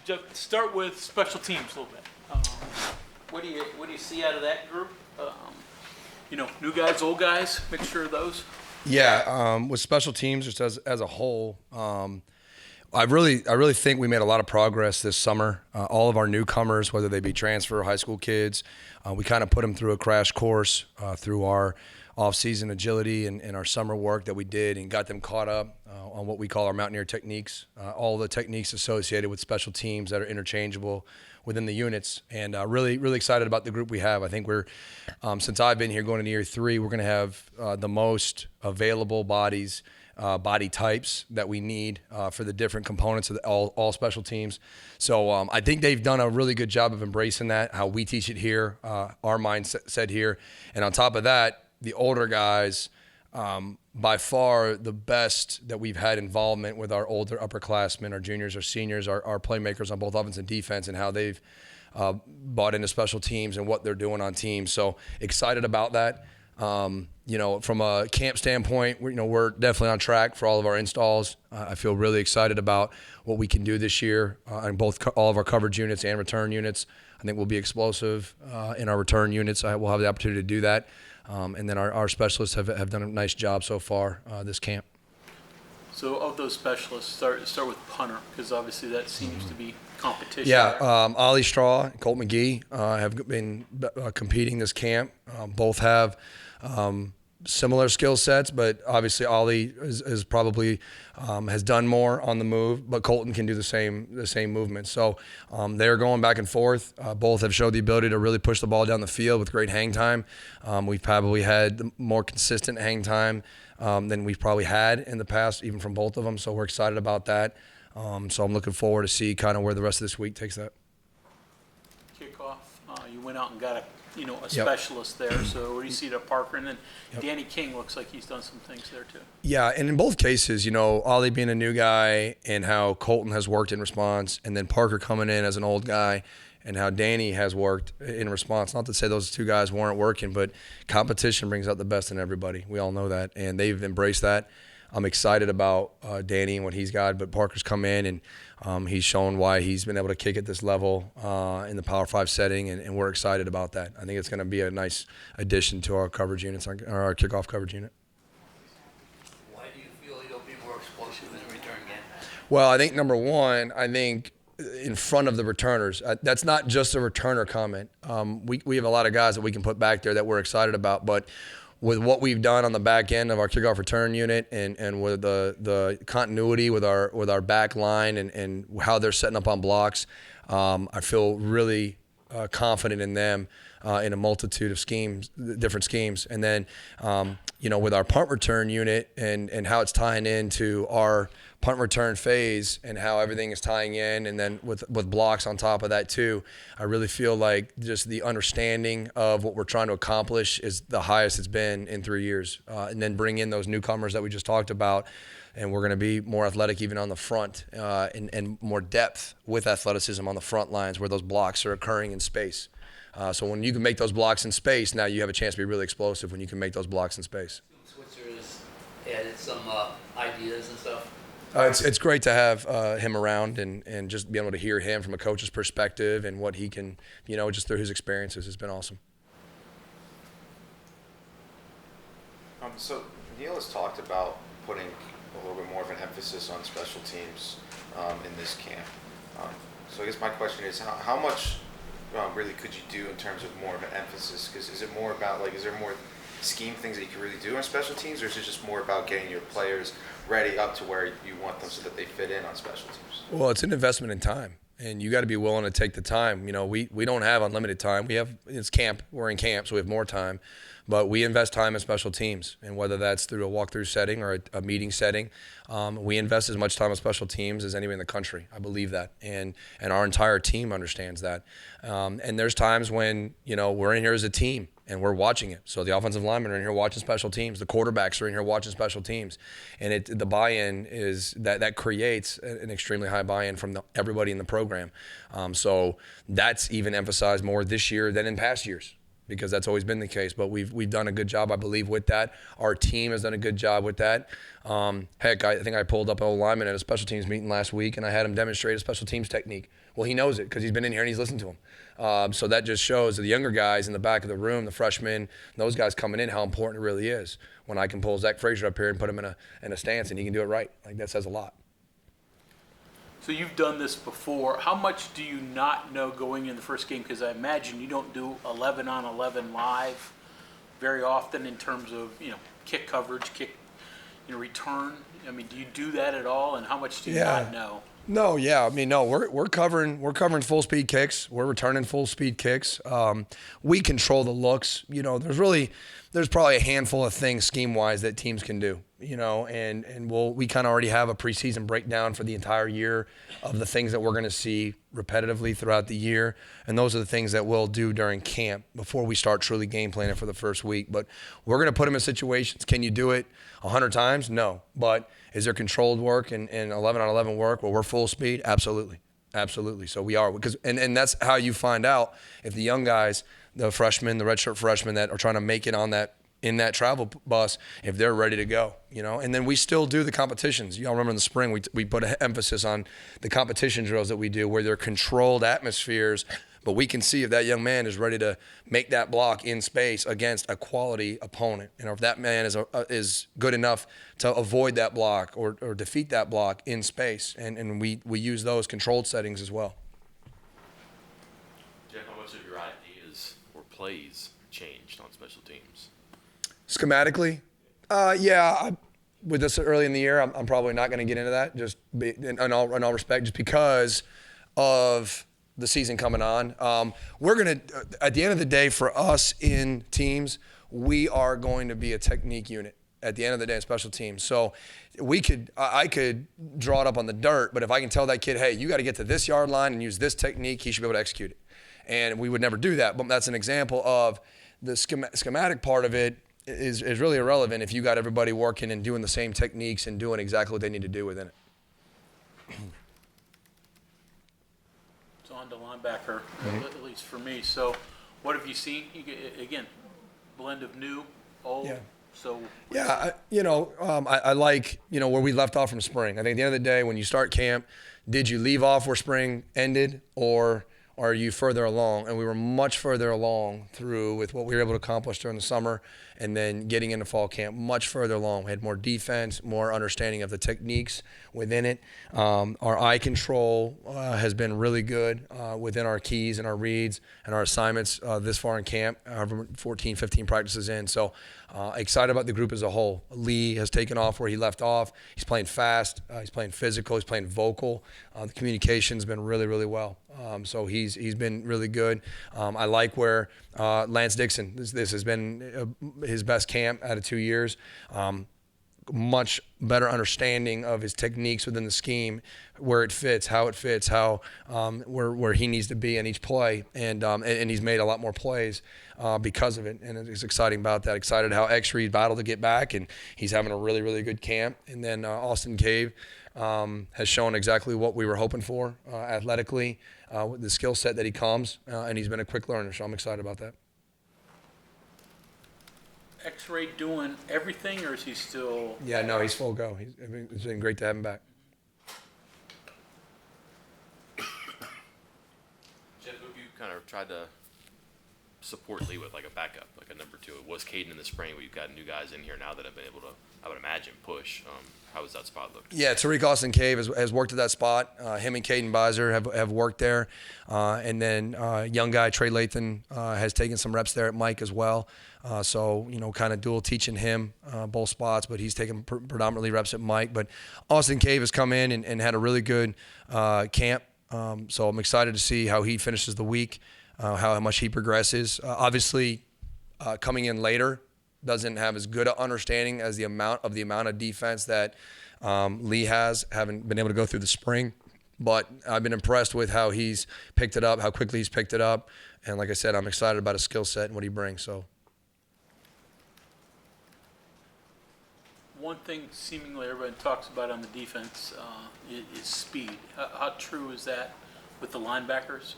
Jeff, start with special teams a little bit. What do you see out of that group? New guys, old guys, mixture of those. Yeah, with special teams just as a whole, I really think we made a lot of progress this summer. All of our newcomers, whether they be transfer or high school kids, we kind of put them through a crash course through our off-season agility and our summer work that we did, and got them caught up on what we call our Mountaineer techniques, all the techniques associated with special teams that are interchangeable within the units, and really excited about the group we have. I think we're, since I've been here going into year 3, we're going to have the most available body types that we need for the different components of all special teams. So I think they've done a really good job of embracing that, how we teach it here, our mindset here. And on top of that, the older guys, by far the best that we've had involvement with our older upperclassmen, our juniors, our seniors, our playmakers on both offense and defense, and how they've bought into special teams and what they're doing on teams. So excited about that. From a camp standpoint, we're definitely on track for all of our installs. I feel really excited about what we can do this year on all of our coverage units and return units. I think we'll be explosive in our return units. We'll have the opportunity to do that. And then our specialists have done a nice job so far this camp. So of those specialists, start with punter, because obviously that seems to be competition. Yeah, Ollie Straw and Colt McGee have been competing this camp. Both have similar skill sets, but obviously Ollie is probably has done more on the move, but Colton can do the same movement. So they're going back and forth. Both have showed the ability to really push the ball down the field with great hang time. We've probably had more consistent hang time than we've probably had in the past, even from both of them. So we're excited about that. So I'm looking forward to see kind of where the rest of this week takes that. Kickoff, you went out and got a specialist there. So where do you see that Parker? And then Danny King looks like he's done some things there too. Yeah, and in both cases, Ollie being a new guy and how Colton has worked in response, and then Parker coming in as an old guy and how Danny has worked in response. Not to say those two guys weren't working, but competition brings out the best in everybody. We all know that, and they've embraced that. I'm excited about Danny and what he's got, but Parker's come in and he's shown why he's been able to kick at this level in the Power 5 setting, and we're excited about that. I think it's going to be a nice addition to our coverage units, our kickoff coverage unit. Why do you feel he'll be more explosive in the return game? Well, I think number one, in front of the returners. That's not just a returner comment. We have a lot of guys that we can put back there that we're excited about, but with what we've done on the back end of our kickoff return unit and with the continuity with our back line and how they're setting up on blocks, I feel really confident in them in a multitude of different schemes. And then, with our punt return unit and how it's tying into our punt return phase and how everything is tying in, and then with blocks on top of that too, I really feel like just the understanding of what we're trying to accomplish is the highest it's been in 3 years. And then bring in those newcomers that we just talked about, and we're going to be more athletic even on the front and more depth with athleticism on the front lines where those blocks are occurring in space. So when you can make those blocks in space, now you have a chance to be really explosive when you can make those blocks in space. Switzer has added some ideas and stuff. It's great to have him around and just be able to hear him from a coach's perspective and what he can, just through his experiences. It's been awesome. So Neil has talked about putting a little bit more of an emphasis on special teams in this camp. So I guess my question is, how much really could you do in terms of more of an emphasis? Because is it more about, is there more scheme things that you can really do on special teams, or is it just more about getting your players ready up to where you want them so that they fit in on special teams? Well, it's an investment in time, and you got to be willing to take the time. We don't have unlimited time. It's camp. We're in camp, so we have more time. But we invest time in special teams, and whether that's through a walkthrough setting or a meeting setting, we invest as much time on special teams as anybody in the country. I believe that, and our entire team understands that. And there's times when we're in here as a team and we're watching it. So the offensive linemen are in here watching special teams. The quarterbacks are in here watching special teams, and the buy-in is that creates an extremely high buy-in from everybody in the program. So that's even emphasized more this year than in past years. because that's always been the case. But we've done a good job, I believe, with that. Our team has done a good job with that. Heck, I think I pulled up an old lineman at a special teams meeting last week, and I had him demonstrate a special teams technique. Well, he knows it because he's been in here and he's listened to him. So that just shows the younger guys in the back of the room, the freshmen, those guys coming in, how important it really is. When I can pull Zach Frazier up here and put him in a stance and he can do it right, like that says a lot. So you've done this before. How much do you not know going in the first game? Because I imagine you don't do 11 on 11 live very often in terms of, kick coverage, kick, return. I mean, do you do that at all? And how much do you not know? No, yeah. I mean, no, we're covering full speed kicks. We're returning full speed kicks. We control the looks. There's probably a handful of things scheme wise that teams can do. And we kind of already have a preseason breakdown for the entire year of the things that we're going to see repetitively throughout the year. And those are the things that we'll do during camp before we start truly game planning for the first week. But we're going to put them in situations. Can you do it 100 times? No. But is there controlled work and 11 on 11 work where we're full speed? Absolutely. Absolutely. So we are. And that's how you find out if the young guys, the freshmen, the redshirt freshmen that are trying to make it in that travel bus, if they're ready to go, And then we still do the competitions. Y'all remember in the spring, we put an emphasis on the competition drills that we do where they're controlled atmospheres, but we can see if that young man is ready to make that block in space against a quality opponent. If that man is good enough to avoid that block or defeat that block in space. And we use those controlled settings as well. Jeff, how much of your ideas or plays changed on special teams? Schematically, with this early in the year, I'm probably not going to get into that. In all respect, just because of the season coming on. We're going to, at the end of the day, for us in teams, we are going to be a technique unit at the end of the day in special teams. So I could draw it up on the dirt, but if I can tell that kid, hey, you got to get to this yard line and use this technique, he should be able to execute it. And we would never do that, but that's an example of the schematic part of it is really irrelevant if you got everybody working and doing the same techniques and doing exactly what they need to do within it. It's on to linebacker, at least for me. So what have you seen? Again, blend of new, old. Yeah. So I like, where we left off from spring. I think at the end of the day, when you start camp, did you leave off where spring ended or are you further along? And we were much further along through with what we were able to accomplish during the summer and then getting into fall camp, much further along. We had more defense, more understanding of the techniques within it. Our eye control has been really good within our keys and our reads and our assignments this far in camp, 14, 15 practices in. So excited about the group as a whole. Lee has taken off where he left off. He's playing fast. He's playing physical. He's playing vocal. The communication's been really, really well. So he's been really good. I like where Lance Dixon, this has been his best camp out of 2 years. Much better understanding of his techniques within the scheme, where it fits, how where he needs to be in each play, and he's made a lot more plays because of it, and it's exciting about that. Excited how X-Reed battled to get back, and he's having a really, really good camp. And then Austin Cave has shown exactly what we were hoping for athletically, with the skill set that he comes, and he's been a quick learner, so I'm excited about that. X-Ray doing everything, or is he still? Yeah, no, he's full go. It's been great to have him back. Jeff, have you kind of tried to support Lee with like a backup, like a number two? It was Caden in the spring, but you've got new guys in here now that have been able to, I would imagine, push. How does that spot look? Yeah, Tariq Austin Cave has worked at that spot. Him and Caden Beiser have worked there. And then young guy Trey Lathan has taken some reps there at Mike as well. So, kind of dual teaching him both spots, but he's taken predominantly reps at Mike. But Austin Cave has come in and had a really good camp. So I'm excited to see how he finishes the week, how much he progresses. Obviously, coming in later doesn't have as good an understanding as the amount of defense that Lee has, having been able to go through the spring. But I've been impressed with how he's picked it up, how quickly he's picked it up. And like I said, I'm excited about his skill set and what he brings. So. One thing seemingly everybody talks about on the defense is speed. How true is that with the linebackers?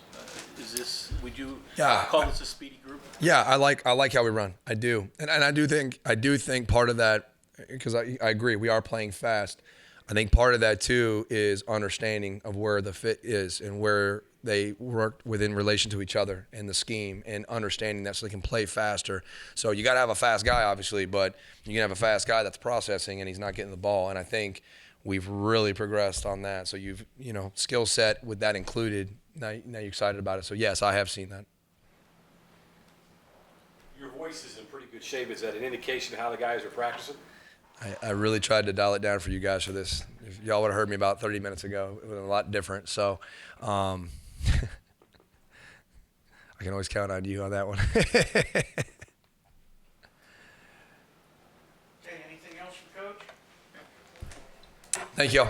Would you Yeah. call this a speedy group? Yeah, I like how we run. I do, and I do think part of that, because I agree, we are playing fast. I think part of that too is understanding of where the fit is and where they work within relation to each other and the scheme, and understanding that so they can play faster. So you got to have a fast guy, obviously, but you can have a fast guy that's processing and he's not getting the ball. And I think we've really progressed on that. So skill set with that included. Now you're excited about it. So yes, I have seen that. Your voice is in pretty good shape. Is that an indication of how the guys are practicing? I really tried to dial it down for you guys for this. If y'all would have heard me about 30 minutes ago, it was a lot different. So I can always count on you on that one. Okay, anything else from Coach? Thank y'all.